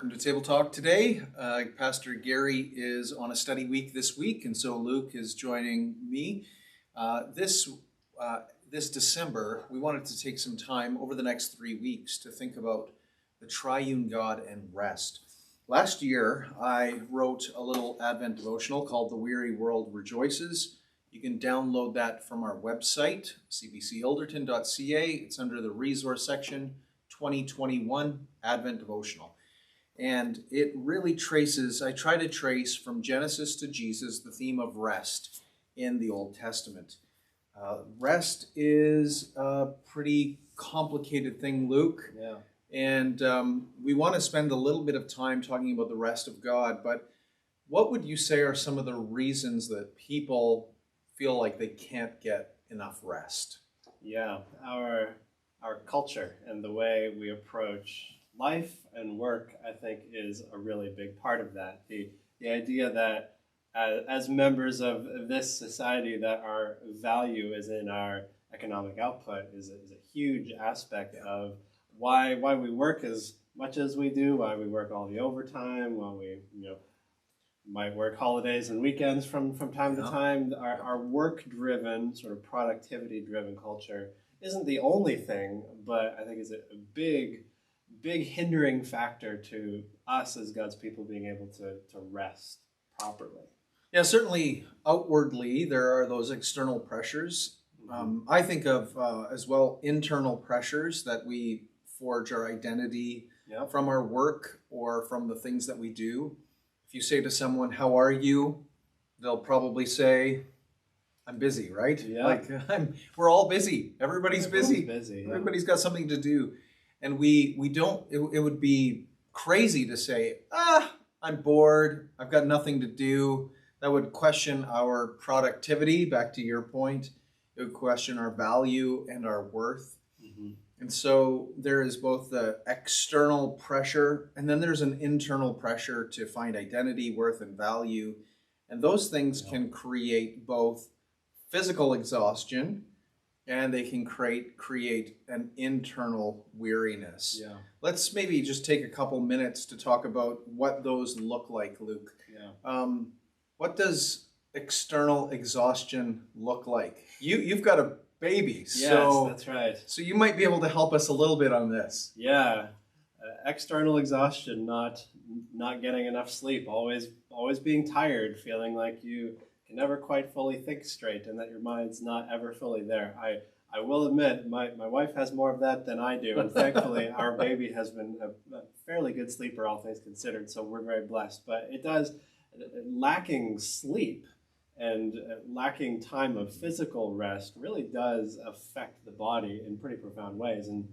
Welcome to TableTalk today. Pastor Gary is on a study week this week, and so Luke is joining me. This December, we wanted to take some time over the next 3 weeks to think about the triune God and rest. Last year, I wrote a little Advent devotional called The Weary World Rejoices. You can download that from our website, cbcelderton.ca. It's under the resource section, 2021 Advent Devotional. And it really traces, I try to trace from Genesis to Jesus the theme of rest in the Old Testament. Rest is a pretty complicated thing, Luke. Yeah. And we want to spend a little bit of time talking about the rest of God. But what would you say are some of the reasons that people feel like they can't get enough rest? Yeah, our culture and the way we approach life and work, I think, is a really big part of that. The idea that as members of this society that our value is in our economic output is a huge aspect of why we work as much as we do, why we work all the overtime, why we might work holidays and weekends from time to time. Our work-driven, sort of productivity-driven culture isn't the only thing, but I think is a big hindering factor to us as God's people being able to rest properly. Yeah, certainly outwardly there are those external pressures. I think of as well internal pressures that we forge our identity from our work or from the things that we do. If you say to someone, "How are you?" they'll probably say, "I'm busy," right? Yeah. We're all busy. Everybody's busy. Yeah. Everybody's got something to do. And we don't, it would be crazy to say, I'm bored, I've got nothing to do. That would question our productivity, back to your point. It would question our value and our worth. Mm-hmm. And so there is both the external pressure, and then there's an internal pressure to find identity, worth, and value. And those things can create both physical exhaustion, and they can create an internal weariness. Yeah. Let's maybe just take a couple minutes to talk about what those look like, Luke. Yeah. What does external exhaustion look like? You've got a baby, Yes, so that's right. So you might be able to help us a little bit on this. Yeah, external exhaustion, not getting enough sleep, always being tired, feeling like you can never quite fully think straight and that your mind's not ever fully there. I will admit, my wife has more of that than I do, and thankfully our baby has been a fairly good sleeper, all things considered, so we're very blessed. But it does, lacking sleep and lacking time of physical rest really does affect the body in pretty profound ways, and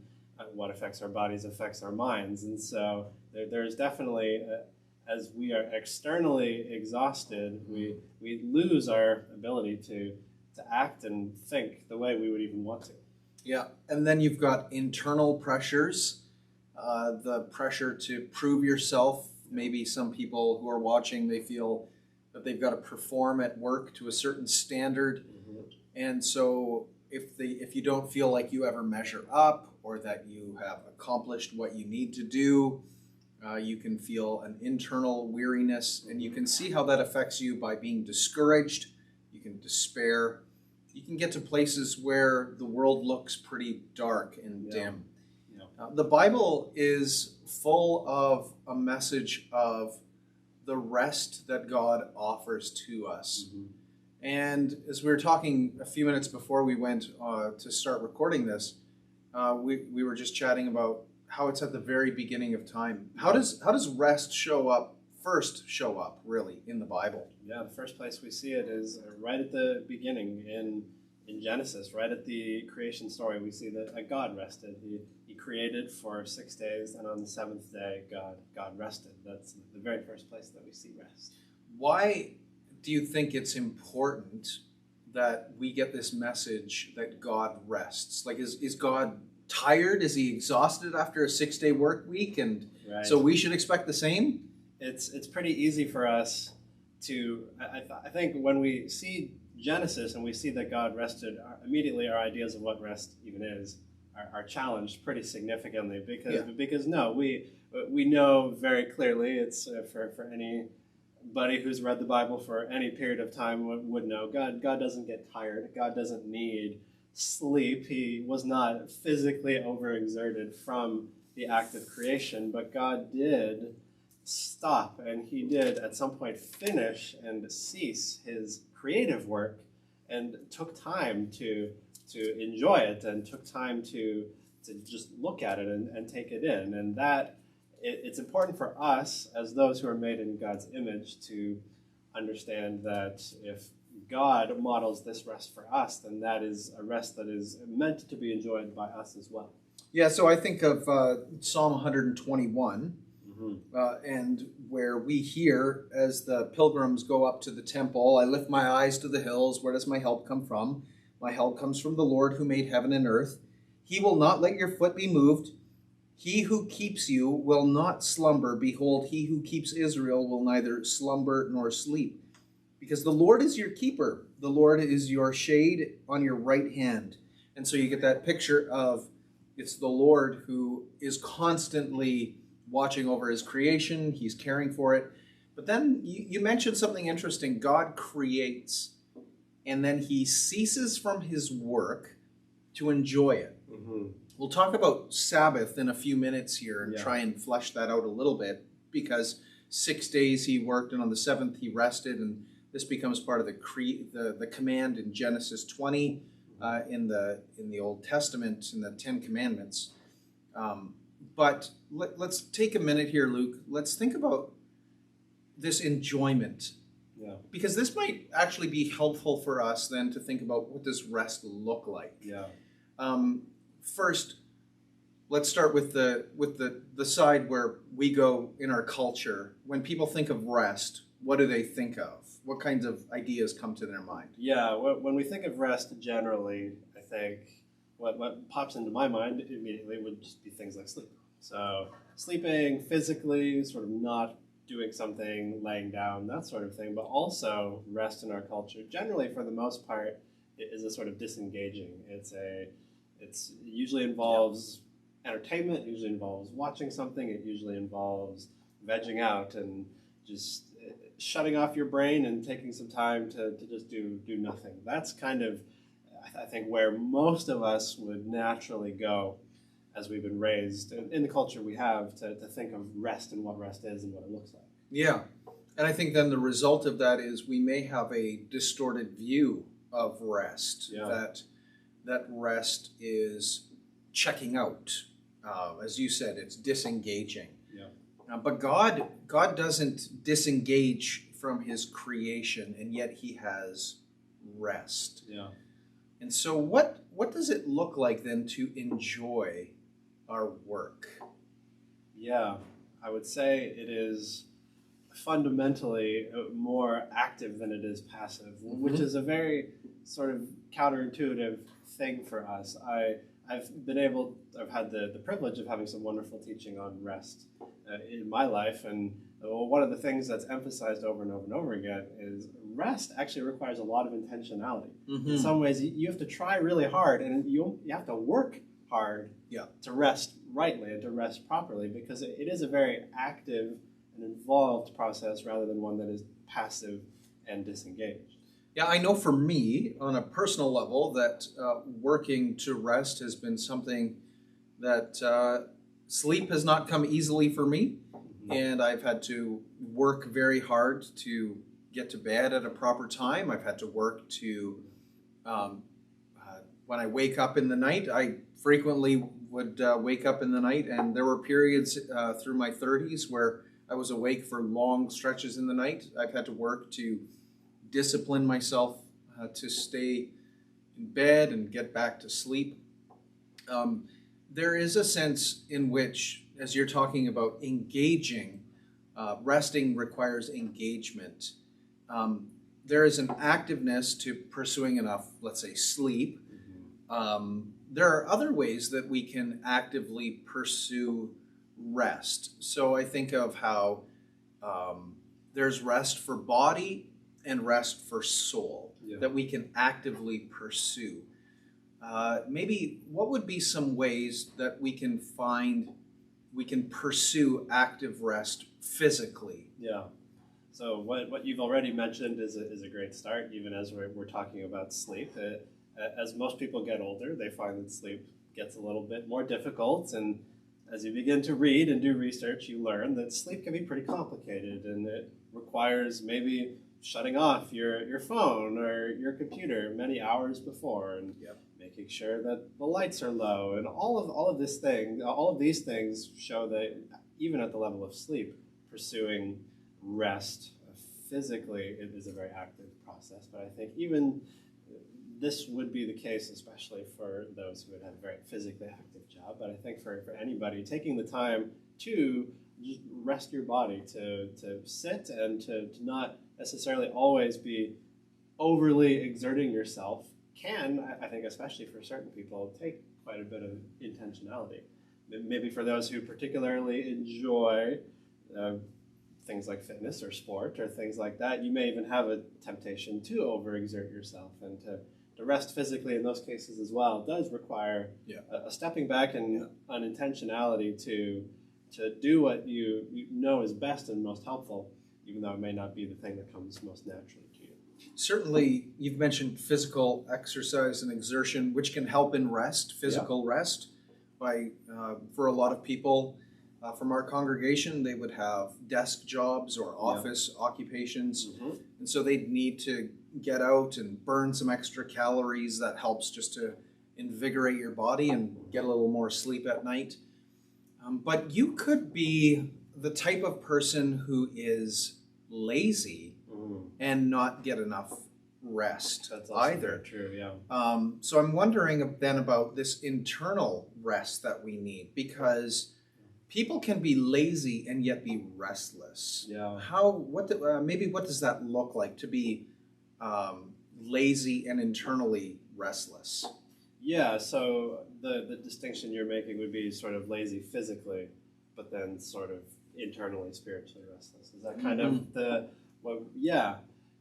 what affects our bodies affects our minds. And so there's definitely, as we are externally exhausted, we lose our ability to act and think the way we would even want to. Yeah, and then you've got internal pressures, the pressure to prove yourself. Maybe some people who are watching, they feel that they've got to perform at work to a certain standard. Mm-hmm. And so if you don't feel like you ever measure up or that you have accomplished what you need to do, you can feel an internal weariness, and you can see how that affects you by being discouraged. You can despair. You can get to places where the world looks pretty dark and dim. Yeah. The Bible is full of a message of the rest that God offers to us. Mm-hmm. And as we were talking a few minutes before we went to start recording this, we were just chatting about how it's at the very beginning of time. How does rest show up really in the Bible? Yeah, the first place we see it is right at the beginning in Genesis, right at the creation story. We see that God rested. He created for 6 days, and on the seventh day, God rested. That's the very first place that we see rest. Why do you think it's important that we get this message that God rests? Like, is God tired? Is he exhausted after a 6-day work week? And so we should expect the same? It's pretty easy for us to, I think when we see Genesis and we see that God rested, immediately our ideas of what rest even is are challenged pretty significantly because no, we we know very clearly, it's for anybody who's read the Bible for any period of time would know, God doesn't get tired. God doesn't need sleep. He was not physically overexerted from the act of creation, but God did stop, and he did at some point finish and cease his creative work, and took time to enjoy it, and took time to just look at it and take it in. And that it's important for us as those who are made in God's image to understand that if God models this rest for us, then that is a rest that is meant to be enjoyed by us as well. Yeah, so I think of Psalm 121, Mm-hmm. and where we hear as the pilgrims go up to the temple, I lift my eyes to the hills. Where does my help come from? My help comes from the Lord who made heaven and earth. He will not let your foot be moved. He who keeps you will not slumber. Behold, he who keeps Israel will neither slumber nor sleep. Because the Lord is your keeper. The Lord is your shade on your right hand. And so you get that picture of it's the Lord who is constantly watching over his creation. He's caring for it. But then you mentioned something interesting. God creates, and then he ceases from his work to enjoy it. Mm-hmm. We'll talk about Sabbath in a few minutes here and Yeah. try and flesh that out a little bit, because 6 days he worked and on the seventh he rested, and this becomes part of the command in Genesis 20 in the Old Testament, in the Ten Commandments. But let's take a minute here, Luke. Let's think about this enjoyment. Yeah. Because this might actually be helpful for us then to think about what does rest look like. Yeah. First, let's start with the side where we go in our culture. When people think of rest, what do they think of? What kinds of ideas come to their mind? Yeah, when we think of rest generally, I think what pops into my mind immediately would just be things like sleep. So sleeping physically, sort of not doing something, laying down, that sort of thing, but also rest in our culture, generally for the most part, is a sort of disengaging. It usually involves entertainment, it usually involves watching something, it usually involves vegging out and just shutting off your brain and taking some time to just do nothing. That's kind of, I think, where most of us would naturally go as we've been raised in the culture we have to think of rest and what rest is and what it looks like. Yeah. And I think then the result of that is we may have a distorted view of rest, Yeah. that rest is checking out. As you said, it's disengaging. Yeah. But God doesn't disengage from his creation, and yet he has rest. Yeah. And so what does it look like then to enjoy our work? Yeah, I would say it is fundamentally more active than it is passive, which is a very sort of counterintuitive thing for us. I've had the privilege of having some wonderful teaching on rest in my life, and one of the things that's emphasized over and over and over again is rest actually requires a lot of intentionality. In some ways, you have to try really hard, and you have to work hard to rest rightly and to rest properly, because it is a very active and involved process rather than one that is passive and disengaged. Yeah, I know for me, on a personal level, that working to rest has been something that sleep has not come easily for me. And I've had to work very hard to get to bed at a proper time. I've had to work to, when I wake up in the night, I frequently would wake up in the night, and there were periods through my 30s where I was awake for long stretches in the night. I've had to work to discipline myself to stay in bed and get back to sleep. There is a sense in which, as you're talking about engaging, resting requires engagement. There is an activeness to pursuing enough, let's say, sleep. There are other ways that we can actively pursue rest. So I think of how there's rest for body and rest for soul that we can actively pursue. Maybe what would be some ways that we can find can pursue active rest physically. Yeah. So what you've already mentioned is a great start, even as we're talking about sleep. As most people get older, they find that sleep gets a little bit more difficult, and as you begin to read and do research, you learn that sleep can be pretty complicated, and it requires maybe shutting off your phone or your computer many hours before, and Yep. making sure that the lights are low, and all of these things show that even at the level of sleep, pursuing rest physically it is a very active process. But I think even this would be the case, especially for those who would have a very physically active job. But I think for anybody, taking the time to just rest your body, to sit and to not necessarily always be overly exerting yourself can, I think, especially for certain people, take quite a bit of intentionality. Maybe for those who particularly enjoy things like fitness or sport or things like that, you may even have a temptation to overexert yourself, and to rest physically in those cases as well does require a stepping back and an intentionality to do what you know is best and most helpful, even though it may not be the thing that comes most naturally to you. Certainly, you've mentioned physical exercise and exertion, which can help in rest, physical rest. For a lot of people from our congregation, they would have desk jobs or office occupations, and so they'd need to get out and burn some extra calories. That helps just to invigorate your body and get a little more sleep at night. But you could be the type of person who is lazy and not get enough rest. That's also either. Very true, yeah. So I'm wondering then about this internal rest that we need, because people can be lazy and yet be restless. Yeah. Maybe what does that look like to be lazy and internally restless? Yeah, so the distinction you're making would be sort of lazy physically, but then sort of internally, spiritually restless. Is that kind of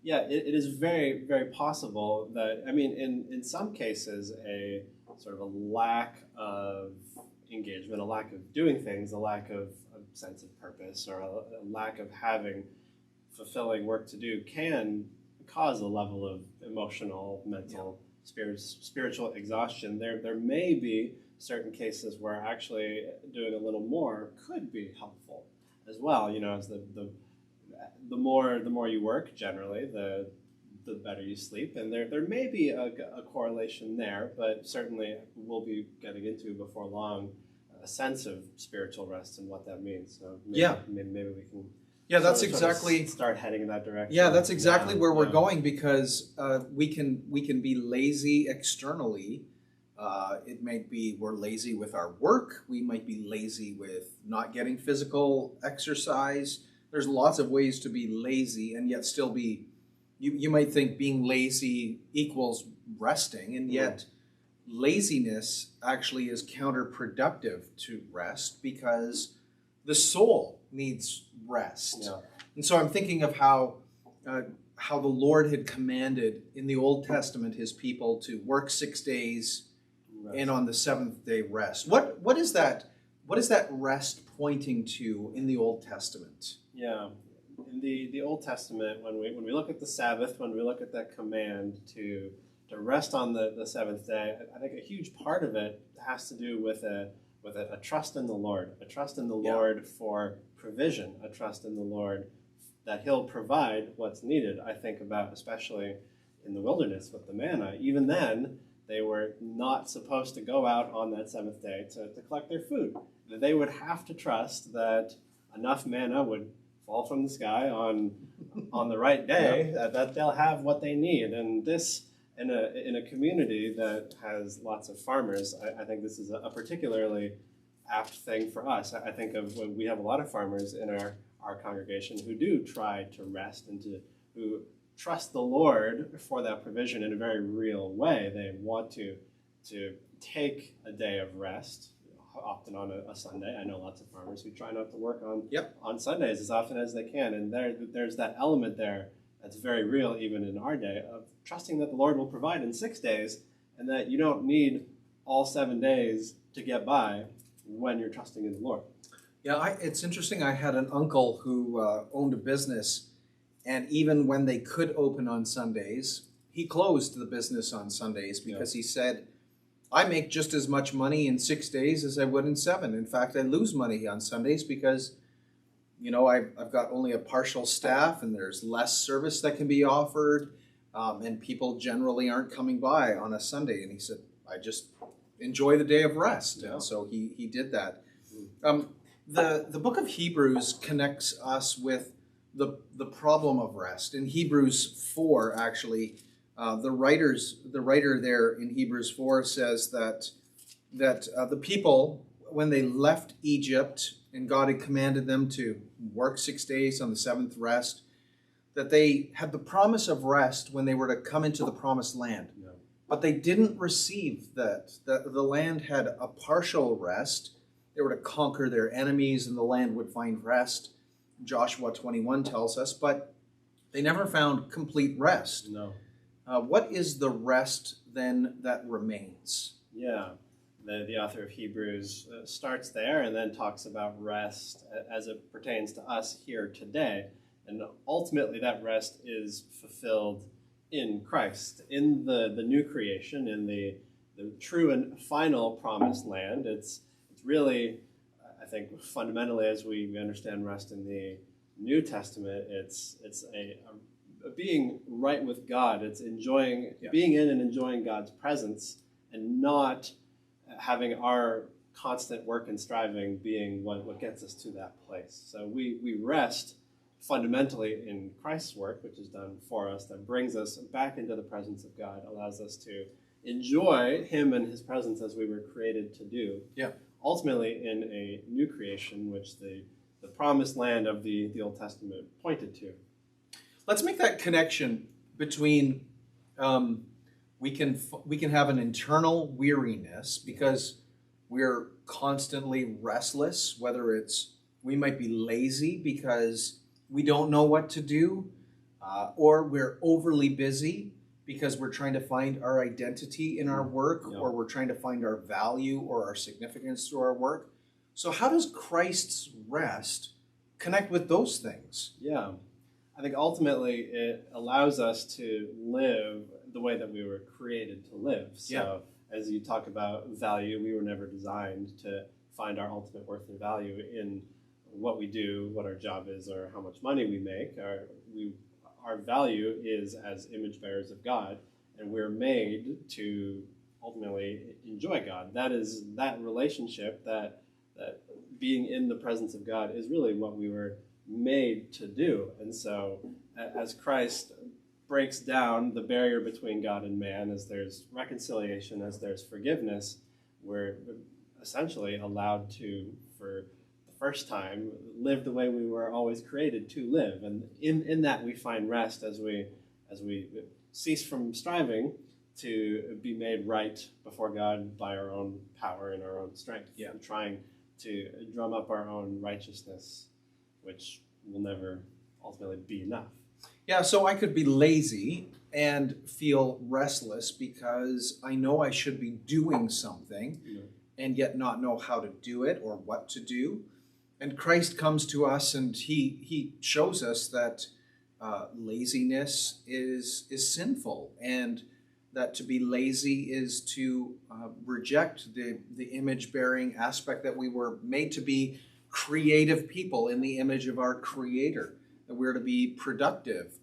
it is very, very possible that, I mean, in some cases, a sort of a lack of engagement, a lack of doing things, a lack of a sense of purpose, or a lack of having fulfilling work to do can cause a level of emotional, mental, spiritual exhaustion. There may be certain cases where actually doing a little more could be helpful as well. You know, as the more you work, generally, the better you sleep, and there may be a correlation there, but certainly we'll be getting into before long a sense of spiritual rest and what that means. So maybe we can. Yeah, that's exactly. Start heading in that direction. Yeah, that's exactly where we're going, because we can be lazy externally. It might be we're lazy with our work. We might be lazy with not getting physical exercise. There's lots of ways to be lazy and yet still be. You might think being lazy equals resting, and yet laziness actually is counterproductive to rest, because the soul needs rest. Yeah. And so I'm thinking of how the Lord had commanded in the Old Testament his people to work 6 days and on the seventh day rest. What is that rest pointing to in the Old Testament? Yeah. In the Old Testament, when we look at the Sabbath, when we look at that command to rest on the seventh day, I think a huge part of it has to do with a trust in the Lord, a trust in the Lord for provision, a trust in the Lord that he'll provide what's needed. I think about especially in the wilderness with the manna. Even then, they were not supposed to go out on that seventh day to collect their food. They would have to trust that enough manna would fall from the sky on the right day, that they'll have what they need. And this, in a community that has lots of farmers, I think this is a particularly apt thing for us. I think of when we have a lot of farmers in our congregation who do try to rest and who trust the Lord for that provision in a very real way. They want to take a day of rest, often on a Sunday. I know lots of farmers who try not to work on Sundays as often as they can, and there's that element there that's very real even in our day of trusting that the Lord will provide in 6 days, and that you don't need all 7 days to get by when you're trusting in the Lord. Yeah, it's interesting. I had an uncle who owned a business, and even when they could open on Sundays, he closed the business on Sundays because he said, I make just as much money in 6 days as I would in seven. In fact, I lose money on Sundays because, I've got only a partial staff and there's less service that can be offered, and people generally aren't coming by on a Sunday. And he said, I just enjoy the day of rest. Yeah. And so he did that. The book of Hebrews connects us with the problem of rest. In Hebrews 4, actually, the writer there in Hebrews 4 says that the people, when they left Egypt and God had commanded them to work 6 days, on the seventh rest, that they had the promise of rest when they were to come into the promised land. Yeah. But they didn't receive that. The land had a partial rest. They were to conquer their enemies and the land would find rest. Joshua 21 tells us, but they never found complete rest. No. What is the rest then that remains? Yeah. The author of Hebrews starts there and then talks about rest as it pertains to us here today. And ultimately that rest is fulfilled in Christ, in the new creation, in the true and final promised land. It's really, I think, fundamentally, as we understand rest in the New Testament, it's a being right with God. It's enjoying, being in and enjoying God's presence, and not having our constant work and striving being what gets us to that place. So we rest fundamentally in Christ's work, which is done for us, that brings us back into the presence of God, allows us to enjoy Him and His presence as we were created to do. Yeah. Ultimately, in a new creation, which the promised land of the Old Testament pointed to. Let's make that connection between we can have an internal weariness because we're constantly restless, whether it's we might be lazy because we don't know what to do, or we're overly busy because we're trying to find our identity in our work, or we're trying to find our value or our significance through our work. So how does Christ's rest connect with those things? Yeah. I think ultimately it allows us to live the way that we were created to live. So as you talk about value, we were never designed to find our ultimate worth and value in what we do, what our job is, or how much money we make. Our value is as image bearers of God, and we're made to ultimately enjoy God. That is that relationship, that being in the presence of God is really what we were made to do. And so as Christ breaks down the barrier between God and man, as there's reconciliation, as there's forgiveness, we're essentially allowed to, for the first time, live the way we were always created to live. And in that we find rest as we cease from striving to be made right before God by our own power and our own strength, and trying to drum up our own righteousness, which will never ultimately be enough. Yeah, so I could be lazy and feel restless because I know I should be doing something and yet not know how to do it or what to do. And Christ comes to us and he shows us that laziness is sinful, and that to be lazy is to reject the image-bearing aspect that we were made to be creative people in the image of our Creator, that we're to be productive.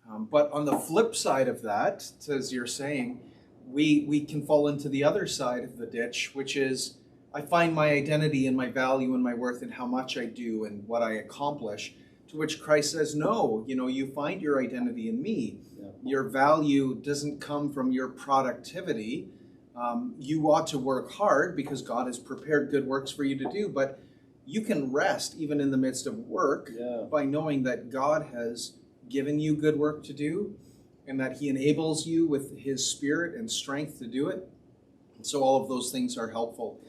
But on the flip side of that, as you're saying, we can fall into the other side of the ditch, which is I find my identity and my value and my worth in how much I do and what I accomplish, to which Christ says, no, you find your identity in me. Yeah. Your value doesn't come from your productivity. You ought to work hard because God has prepared good works for you to do, but you can rest even in the midst of work by knowing that God has given you good work to do and that He enables you with His Spirit and strength to do it. And so all of those things are helpful.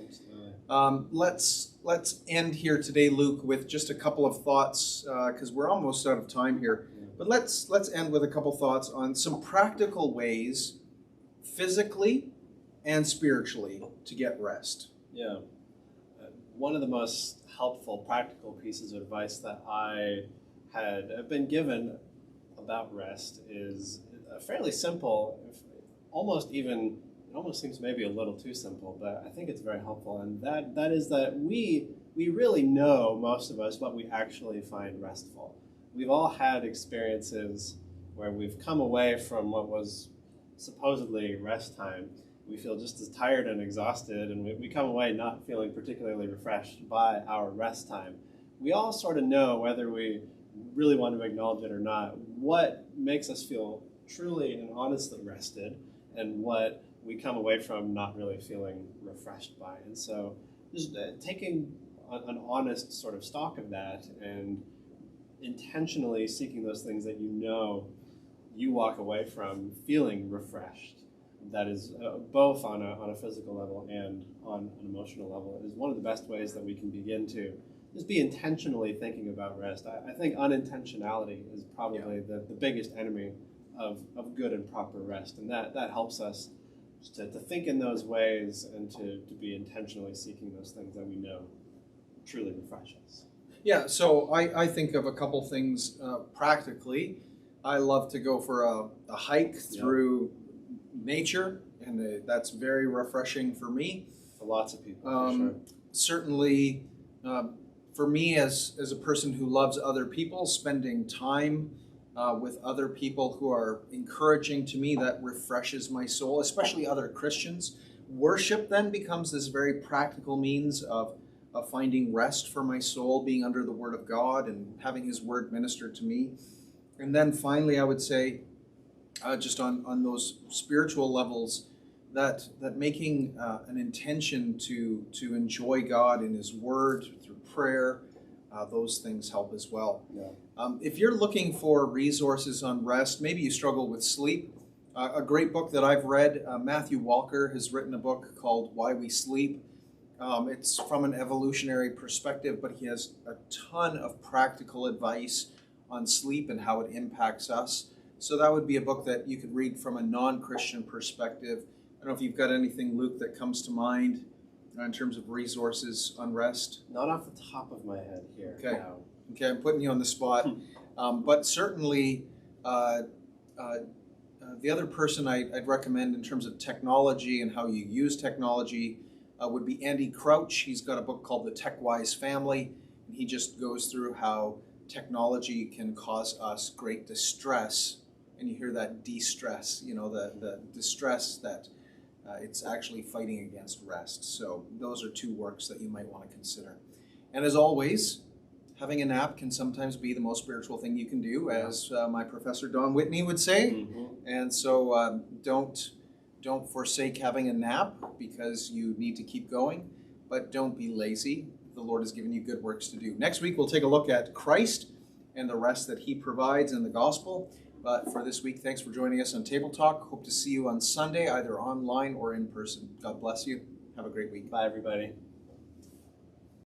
Let's end here today, Luke, with just a couple of thoughts because we're almost out of time here. But let's end with a couple thoughts on some practical ways, physically and spiritually, to get rest. Yeah. One of the most helpful, practical pieces of advice that I had been given about rest is fairly simple, almost even, it almost seems maybe a little too simple, but I think it's very helpful. And that is that we really know, most of us, what we actually find restful. We've all had experiences where we've come away from what was supposedly rest time. We feel just as tired and exhausted, and we come away not feeling particularly refreshed by our rest time. We all sort of know, whether we really want to acknowledge it or not, what makes us feel truly and honestly rested, and what we come away from not really feeling refreshed by. And so just taking an honest sort of stock of that and intentionally seeking those things that you know you walk away from feeling refreshed, that is both on a physical level and on an emotional level, is one of the best ways that we can begin to just be intentionally thinking about rest. I think unintentionality is probably the biggest enemy of good and proper rest, and that helps us to think in those ways and to be intentionally seeking those things that we know truly refresh us. Yeah, so I think of a couple things practically. I love to go for a hike through nature, and that's very refreshing for me. For lots of people, for sure. Certainly, for me as a person who loves other people, spending time with other people who are encouraging to me, that refreshes my soul, especially other Christians. Worship then becomes this very practical means of finding rest for my soul, being under the Word of God and having His Word ministered to me. And then finally, I would say, just on those spiritual levels, that making an intention to enjoy God in His Word through prayer, those things help as well. Yeah. If you're looking for resources on rest, maybe you struggle with sleep, a great book that I've read, Matthew Walker has written a book called Why We Sleep. It's from an evolutionary perspective, but he has a ton of practical advice on sleep and how it impacts us. So that would be a book that you could read from a non-Christian perspective. I don't know if you've got anything, Luke, that comes to mind in terms of resources on rest. Not off the top of my head here. Okay. No. Okay, I'm putting you on the spot. But certainly, the other person I'd recommend in terms of technology and how you use technology would be Andy Crouch. He's got a book called The Tech-Wise Family, and he just goes through how technology can cause us great distress. And you hear that de-stress, the distress that it's actually fighting against rest. So those are two works that you might want to consider. And as always, having a nap can sometimes be the most spiritual thing you can do, as my professor Don Whitney would say. Mm-hmm. And so don't forsake having a nap, because you need to keep going, but don't be lazy. The Lord has given you good works to do. Next week, we'll take a look at Christ and the rest that He provides in the gospel. But for this week, thanks for joining us on Table Talk. Hope to see you on Sunday, either online or in person. God bless you. Have a great week. Bye, everybody.